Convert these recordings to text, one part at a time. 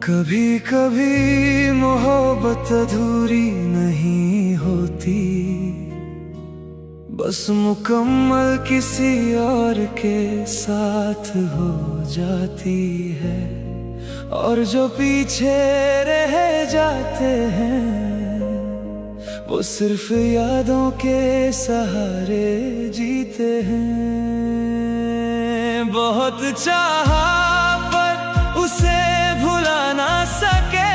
कभी कभी मोहब्बत अधूरी नहीं होती, बस मुकम्मल किसी और के साथ हो जाती है। और जो पीछे रह जाते हैं वो सिर्फ यादों के सहारे जीते हैं। बहुत चाहा पर उसे भुला ना सके,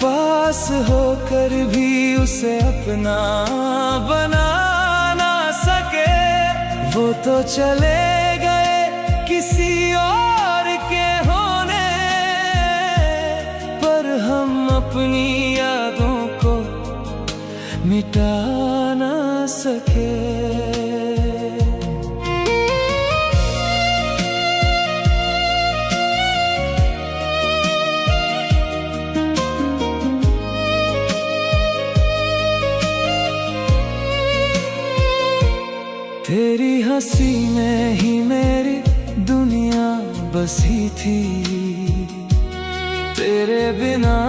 पास होकर भी उसे अपना बना ना सके। वो तो चले गए किसी और के होने, पर हम अपनी यादों को मिटा ना सके। तेरी हंसी में ही मेरी दुनिया बसी थी, तेरे बिना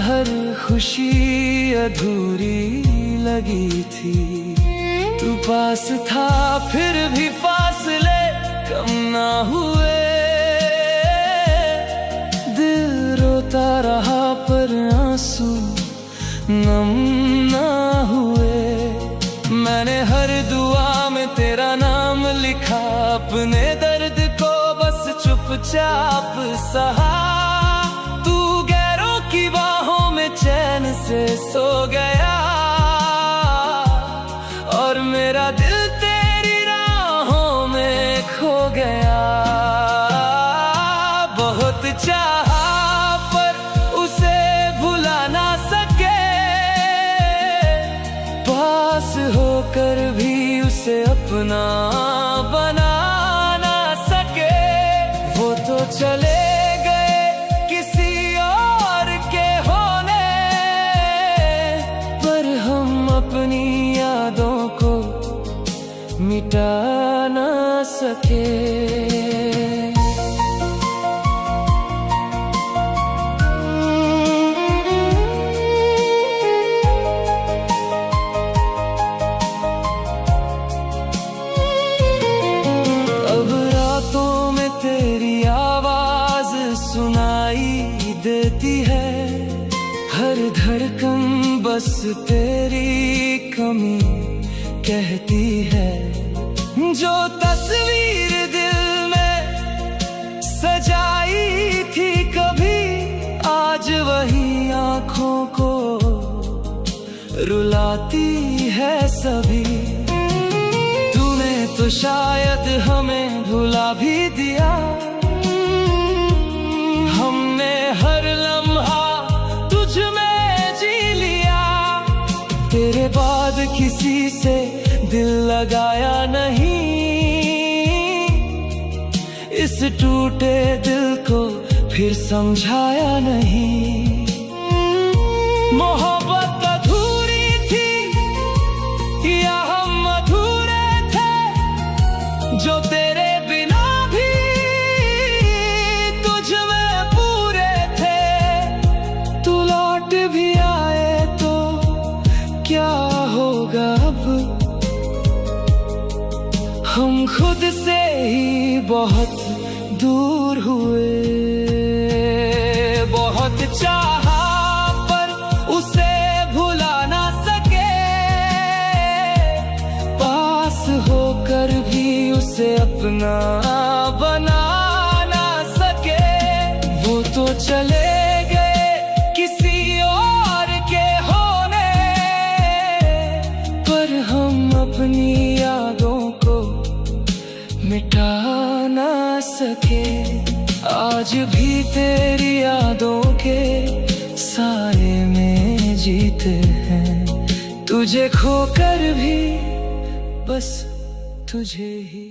हर खुशी अधूरी लगी थी। तू पास था फिर भी फासले कम ना हुए, दिल रोता रहा पर आंसू नम ना हुए। मैंने हर दुआ में तेरा नाम लिखा, अपने दर्द को बस चुपचाप सहा। तू गैरों की बाहों में चैन से सो गया, और मेरा दिल तेरी राहों में खो गया। बहुत चाहा पर उसे भुला ना सके, पास होकर भी उसे अपना बना ना सके। वो तो चले गए किसी और के होने, पर हम अपनी यादों को मिटा ना सके। तेरी आवाज सुनाई देती है, हर धड़कन बस तेरी कमी कहती है। जो तस्वीर दिल में सजाई थी कभी, आज वही आँखों को रुलाती है सभी। तो शायद हमें भुला भी दिया, हमने हर लम्हा तुझ में जी लिया। तेरे बाद किसी से दिल लगाया नहीं, इस टूटे दिल को फिर समझाया नहीं। मोहब्बत अधूरी थी या हम अधूरे, जो तेरे बिना भी तुझ में पूरे थे। तू लौट भी आए तो क्या होगा अब, हम खुद से ही बहुत दूर हुए। बहुत चाहा पर उसे भुला ना सके, पास होकर भी उसे अपना बना ना सके। वो तो चले गए किसी और के होने, पर हम अपनी यादों को मिटा ना सके। आज भी तेरी यादों के साए में जीते हैं, तुझे खोकर भी बस तुझे ही